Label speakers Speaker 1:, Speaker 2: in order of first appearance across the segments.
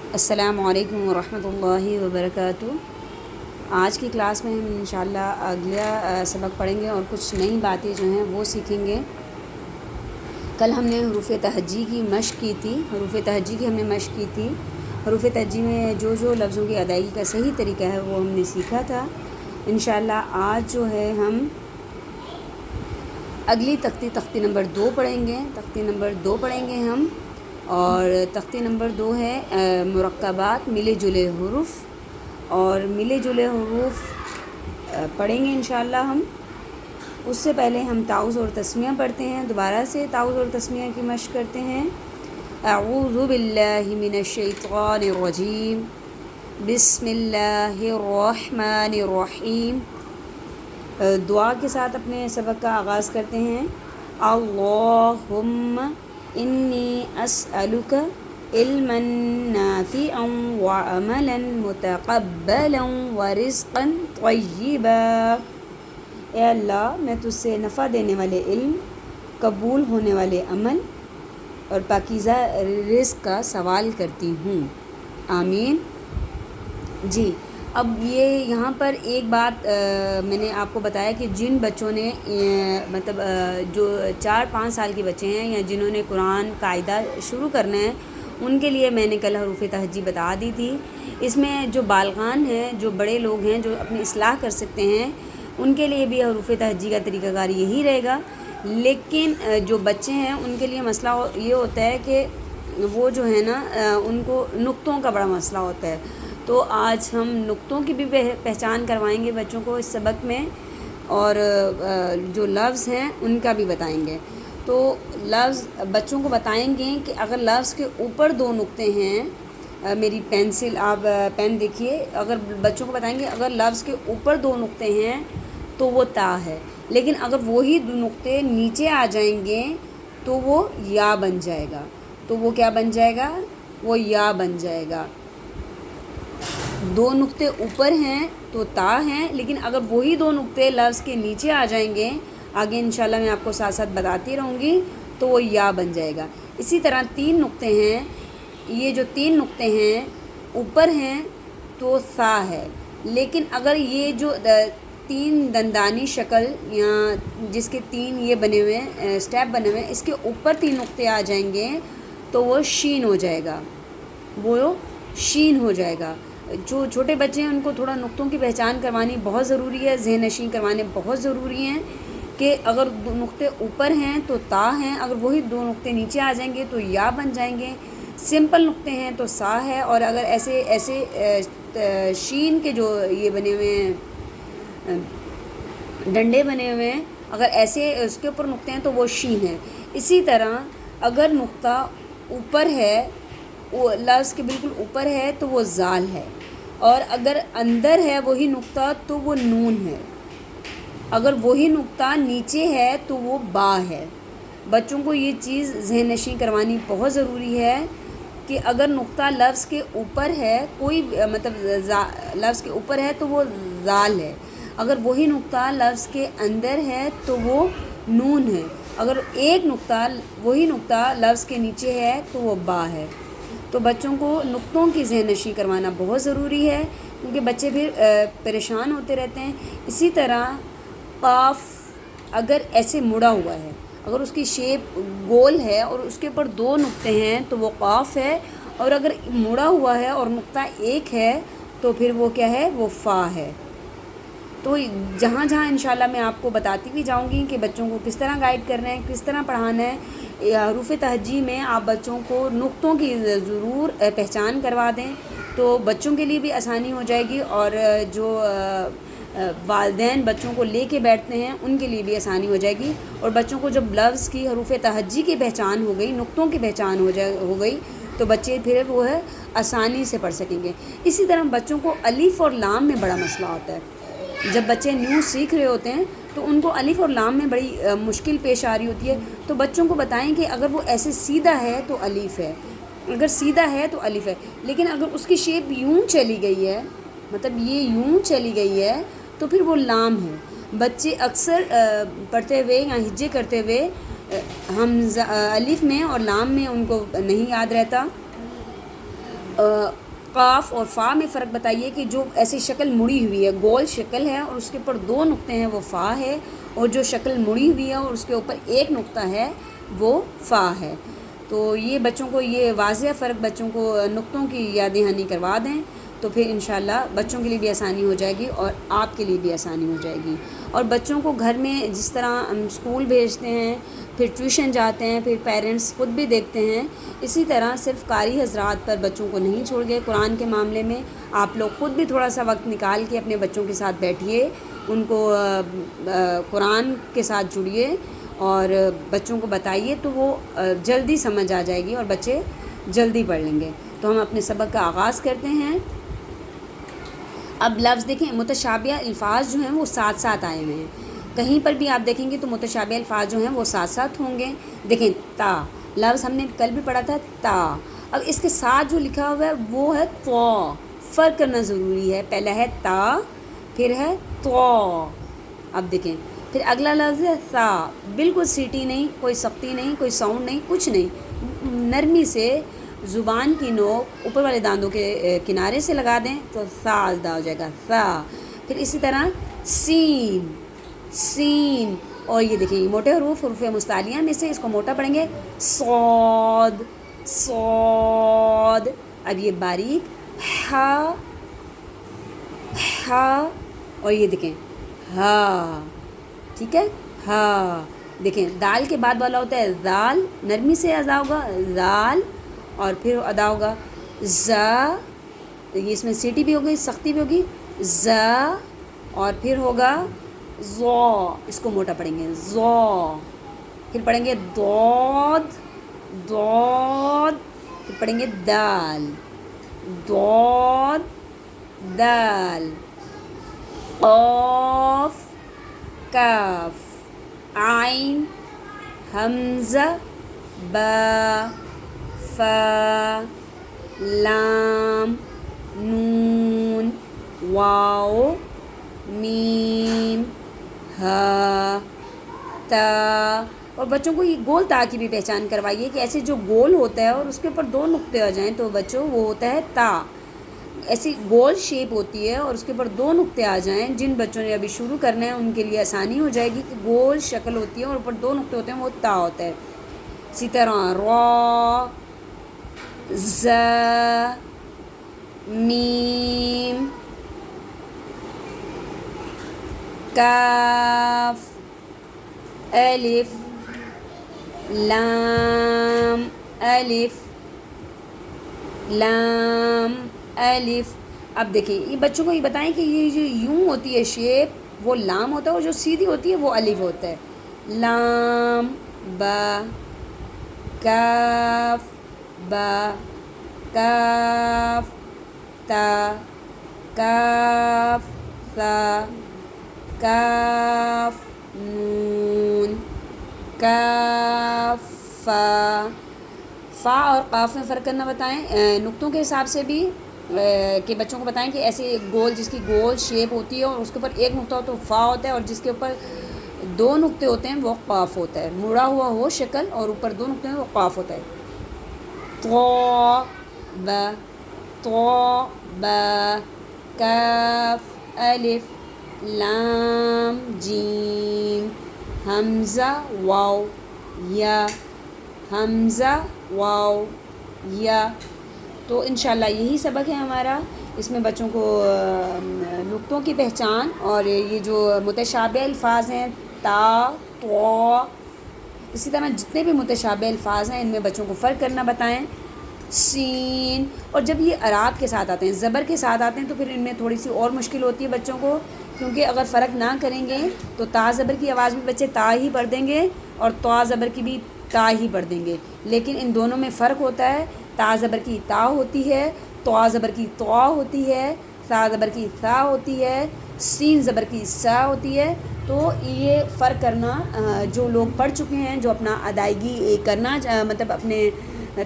Speaker 1: السلام علیکم ورحمۃ اللہ وبرکاتہ۔ آج کی کلاس میں ہم انشاءاللہ اگلا سبق پڑھیں گے اور کچھ نئی باتیں جو ہیں وہ سیکھیں گے۔ کل ہم نے حروف تہجی کی مشق کی تھی، حروف تہجی کی ہم نے مشق کی تھی۔ حروف تہجی میں جو لفظوں کی ادائیگی کا صحیح طریقہ ہے وہ ہم نے سیکھا تھا۔ انشاءاللہ آج جو ہے ہم اگلی تختی نمبر 2 پڑھیں گے۔ تختی نمبر 2 پڑھیں گے ہم، اور تختی نمبر 2 ہے مرکبات ملے جلے حروف، اور ملے جلے حروف پڑھیں گے انشاءاللہ ہم۔ اس سے پہلے ہم تعوذ اور تسمیہ پڑھتے ہیں، دوبارہ سے تعوذ اور تسمیہ کی مشق کرتے ہیں۔ اعوذ باللہ من الشیطان الرجیم، بسم اللہ الرحمن الرحیم۔ دعا کے ساتھ اپنے سبق کا آغاز کرتے ہیں۔ اللہم انی اسألک علما نافعا وعملا متقبلا ورزقا طیبا۔ اے اللہ، میں تجھ سے نفع دینے والے علم، قبول ہونے والے عمل اور پاکیزہ رزق کا سوال کرتی ہوں، آمین۔ جی، اب یہاں پر ایک بات میں نے آپ کو بتایا کہ جن بچوں نے مطلب جو 4-5 سال کے بچے ہیں یا جنہوں نے قرآن قاعدہ شروع کرنا ہے، ان کے لیے میں نے کل حروف تہجی بتا دی تھی۔ اس میں جو بالغان ہیں، جو بڑے لوگ ہیں، جو اپنی اصلاح کر سکتے ہیں، ان کے لیے بھی حروف تہجی کا طریقہ کار یہی رہے گا۔ لیکن جو بچے ہیں ان کے لیے مسئلہ یہ ہوتا ہے کہ وہ جو ہے نا ان کو نقطوں کا بڑا مسئلہ ہوتا ہے۔ تو آج ہم نقطوں کی بھی پہچان کروائیں گے بچوں کو اس سبق میں، اور جو لفظ ہیں ان کا بھی بتائیں گے۔ تو لفظ بچوں کو بتائیں گے کہ اگر لفظ کے اوپر 2 نقطے ہیں، میری پینسل آپ پین دیکھیے، اگر بچوں کو بتائیں گے اگر لفظ کے اوپر 2 نقطے ہیں تو وہ تا ہے، لیکن اگر وہی 2 نقطے نیچے آ جائیں گے تو وہ یا بن جائے گا۔ تو وہ کیا بن جائے گا؟ وہ یا بن جائے گا۔ 2 نقطے اوپر ہیں تو تا ہیں، لیکن اگر وہی 2 نقطے لفظ کے نیچے آ جائیں گے، آگے انشاءاللہ میں آپ کو ساتھ ساتھ بتاتی رہوں گی، تو وہ یا بن جائے گا۔ اسی طرح 3 نقطے ہیں، یہ جو 3 نقطے ہیں اوپر ہیں تو ثا ہے، لیکن اگر یہ جو 3 دندانی شکل یا جس کے 3 یہ بنے ہوئے ہیں اسٹیپ بنے ہوئے ہیں، اس کے اوپر 3 نقطے آ جائیں گے تو وہ شین ہو جائے گا، وہ شین ہو جائے گا۔ جو چھوٹے بچے ہیں ان کو تھوڑا نقطوں کی پہچان کروانی بہت ضروری ہے، ذہن نشین کروانے بہت ضروری ہیں کہ اگر 2 نقطے اوپر ہیں تو تا ہیں، اگر وہی 2 نقطے نیچے آ جائیں گے تو یا بن جائیں گے، سمپل نقطے ہیں تو سا ہے، اور اگر ایسے شین کے جو یہ بنے ہوئے ہیں ڈنڈے بنے ہوئے ہیں، اگر ایسے اس کے اوپر نقطے ہیں تو وہ شین ہے۔ اسی طرح اگر نقطہ اوپر ہے، وہ لفظ کے بالکل اوپر ہے تو وہ زال ہے، اور اگر اندر ہے وہی نقطہ تو وہ نون ہے، اگر وہی نقطہ نیچے ہے تو وہ با ہے۔ بچوں کو یہ چیز ذہن نشین کروانی بہت ضروری ہے کہ اگر نقطہ لفظ کے اوپر ہے، کوئی مطلب لفظ کے اوپر ہے تو وہ زال ہے، اگر وہی نقطہ لفظ کے اندر ہے تو وہ نون ہے، اگر ایک نقطہ وہی نقطہ لفظ کے نیچے ہے تو وہ با ہے۔ تو بچوں کو نقطوں کی ذہن نشین کروانا بہت ضروری ہے، کیونکہ بچے پھر پریشان ہوتے رہتے ہیں۔ اسی طرح قاف اگر ایسے مڑا ہوا ہے، اگر اس کی شیپ گول ہے اور اس کے اوپر 2 نقطے ہیں تو وہ قاف ہے، اور اگر مڑا ہوا ہے اور نقطہ ایک ہے تو پھر وہ کیا ہے؟ وہ فا ہے۔ تو جہاں انشاءاللہ میں آپ کو بتاتی بھی جاؤں گی کہ بچوں کو کس طرح گائیڈ کرنا ہے، کس طرح پڑھانا ہے۔ حروف تہجی میں آپ بچوں کو نقطوں کی ضرور پہچان کروا دیں تو بچوں کے لیے بھی آسانی ہو جائے گی، اور جو والدین بچوں کو لے کے بیٹھتے ہیں ان کے لیے بھی آسانی ہو جائے گی، اور بچوں کو جب لفظ کی حروف تہجی کی پہچان ہو گئی، نقطوں کی پہچان ہو گئی تو بچے پھر وہ ہے آسانی سے پڑھ سکیں گے۔ اسی طرح بچوں کو الف اور لام میں بڑا مسئلہ ہوتا ہے۔ جب بچے نیو سیکھ رہے ہوتے ہیں تو ان کو الف اور لام میں بڑی مشکل پیش آ رہی ہوتی ہے، تو بچوں کو بتائیں کہ اگر وہ ایسے سیدھا ہے تو الف ہے، اگر سیدھا ہے تو الف ہے، لیکن اگر اس کی شیپ یوں چلی گئی ہے، مطلب یہ یوں چلی گئی ہے تو پھر وہ لام ہے۔ بچے اکثر پڑھتے ہوئے یا ہجے کرتے ہوئے الف میں اور لام میں ان کو نہیں یاد رہتا، قاف اور فا میں فرق بتائیے کہ جو ایسی شکل مڑی ہوئی ہے، گول شکل ہے اور اس کے اوپر 2 نقطے ہیں وہ فا ہے، اور جو شکل مڑی ہوئی ہے اور اس کے اوپر 1 نقطہ ہے وہ فا ہے۔ تو یہ بچوں کو یہ واضح فرق بچوں کو نقطوں کی یاد دہانی کروا دیں تو پھر انشاءاللہ بچوں کے لیے بھی آسانی ہو جائے گی اور آپ کے لیے بھی آسانی ہو جائے گی۔ اور بچوں کو گھر میں جس طرح ہم اسکول بھیجتے ہیں، پھر ٹیوشن جاتے ہیں، پھر پیرنٹس خود بھی دیکھتے ہیں، اسی طرح صرف قاری حضرات پر بچوں کو نہیں چھوڑ گئے۔ قرآن کے معاملے میں آپ لوگ خود بھی تھوڑا سا وقت نکال کے اپنے بچوں کے ساتھ بیٹھیے، ان کو قرآن کے ساتھ جڑیے اور بچوں کو بتائیے تو وہ جلدی سمجھ آ جائے گی اور بچے جلدی پڑھ لیں گے۔ تو ہم اپنے سبق کا آغاز کرتے ہیں۔ اب لفظ دیکھیں، متشابہ الفاظ جو ہیں وہ ساتھ ساتھ آئے ہوئے ہیں، کہیں پر بھی آپ دیکھیں گے تو متشابہ الفاظ جو ہیں وہ ساتھ ساتھ ہوں گے۔ دیکھیں تا لفظ ہم نے کل بھی پڑھا تھا تا، اب اس کے ساتھ جو لکھا ہوا ہے وہ ہے تو، فرق کرنا ضروری ہے، پہلا ہے تا پھر ہے تو۔ اب دیکھیں پھر اگلا لفظ ہے سا، بالکل سیٹی نہیں، کوئی سختی نہیں، کوئی ساؤنڈ نہیں، کچھ نہیں، نرمی سے زبان کی نوک اوپر والے داندوں کے کنارے سے لگا دیں تو سا ادا ہو جائے گا، سا۔ پھر اسی طرح سین، سین، اور یہ دیکھیں یہ موٹے حروف مستعلیہ میں سے اس کو موٹا پڑھیں گے، صاد، صاد۔ اب یہ باریک ہا، ہا، اور یہ دیکھیں ہا، ٹھیک ہے، ہا۔ دیکھیں دال کے بعد والا ہوتا ہے زال، نرمی سے ادا ہوگا زال، اور پھر ادا ہوگا زا، یہ اس میں سیٹی بھی ہوگی، سختی بھی ہوگی، زا، اور پھر ہوگا زو، اس کو موٹا پڑھیں گے زو۔ پھر پڑھیں گے دود، دود، پھر پڑھیں گے دال، دود، دال، قاف، کاف، عین، حمزہ، با، فا، لام، نون، واو، میم، ہا، تا۔ اور بچوں کو یہ گول تا کی بھی پہچان کروائیے کہ ایسے جو گول ہوتا ہے اور اس کے اوپر 2 نقطے آ جائیں تو بچوں وہ ہوتا ہے تا۔ ایسی گول شیپ ہوتی ہے اور اس کے اوپر 2 نقطے آ جائیں، جن بچوں نے ابھی شروع کرنا ہے ان کے لیے آسانی ہو جائے گی کہ گول شکل ہوتی ہے اور اوپر 2 نقطے ہوتے ہیں، وہ تا ہوتا ہے۔ اسی طرح را، زا، میم، کاف، الف، لام، الف، لام، الف۔ اب دیکھیں یہ بچوں کو یہ بتائیں کہ یہ جو یوں ہوتی ہے شیپ وہ لام ہوتا ہے اور جو سیدھی ہوتی ہے وہ الف ہوتا ہے۔ لام، با، کاف، با، کاف، تا، کاف، ثا، کاف، نون، کاف، فا۔ فا اور قاف میں فرق کرنا بتائیں، نقطوں کے حساب سے بھی کہ بچوں کو بتائیں کہ ایسے گول جس کی گول شیپ ہوتی ہے اور اس کے اوپر 1 نقطہ ہو تو فا ہوتا ہے، اور جس کے اوپر 2 نقطے ہوتے ہیں وہ قاف ہوتا ہے، مڑا ہوا ہو شکل اور اوپر 2 نقطے ہیں وہ قاف ہوتا ہے۔ تو، با، تو، با، کاف، الف، لام، جیم، حمزہ، واو، یا، حمزہ، واو، یا۔ تو انشاءاللہ یہی سبق ہے ہمارا، اس میں بچوں کو نقطوں کی پہچان اور یہ جو متشابہ الفاظ ہیں تا، تو، اسی طرح جتنے بھی متشابہ الفاظ ہیں ان میں بچوں کو فرق کرنا بتائیں۔ سین، اور جب یہ اعراب کے ساتھ آتے ہیں، زبر کے ساتھ آتے ہیں تو پھر ان میں تھوڑی سی اور مشکل ہوتی ہے بچوں کو، کیونکہ اگر فرق نہ کریں گے تو تا زبر کی آواز بھی بچے تا ہی پڑھ دیں گے اور طا زبر کی بھی تا ہی پڑھ دیں گے، لیکن ان دونوں میں فرق ہوتا ہے، تا زبر کی تا ہوتی ہے، طا زبر کی طا ہوتی ہے، ثا زبر کی ثا ہوتی ہے، سین زبر کی سا ہوتی ہے۔ تو یہ فرق کرنا جو لوگ پڑھ چکے ہیں، جو اپنا ادائیگی کرنا مطلب اپنے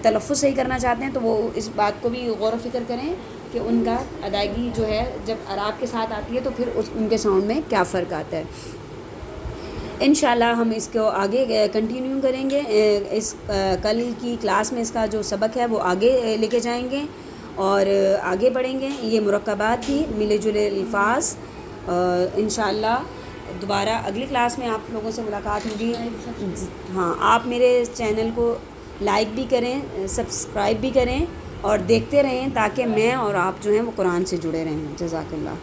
Speaker 1: تلفظ صحیح کرنا چاہتے ہیں تو وہ اس بات کو بھی غور و فکر کریں کہ ان کا ادائیگی جو ہے جب اعراب کے ساتھ آتی ہے تو پھر ان کے ساؤنڈ میں کیا فرق آتا ہے۔ انشاءاللہ ہم اس کو آگے کنٹینیو کریں گے، اس کل کی کلاس میں اس کا جو سبق ہے وہ آگے لے کے جائیں گے، اور آگے بڑھیں گے. یہ مرکبات تھی ملے جلے الفاظ. انشاءاللہ دوبارہ اگلی کلاس میں آپ لوگوں سے ملاقات ہوگی. ہاں آپ میرے چینل کو لائک بھی کریں, سبسکرائب بھی کریں اور دیکھتے رہیں تاکہ میں اور آپ جو ہیں وہ قرآن سے جڑے رہیں. جزاک اللہ.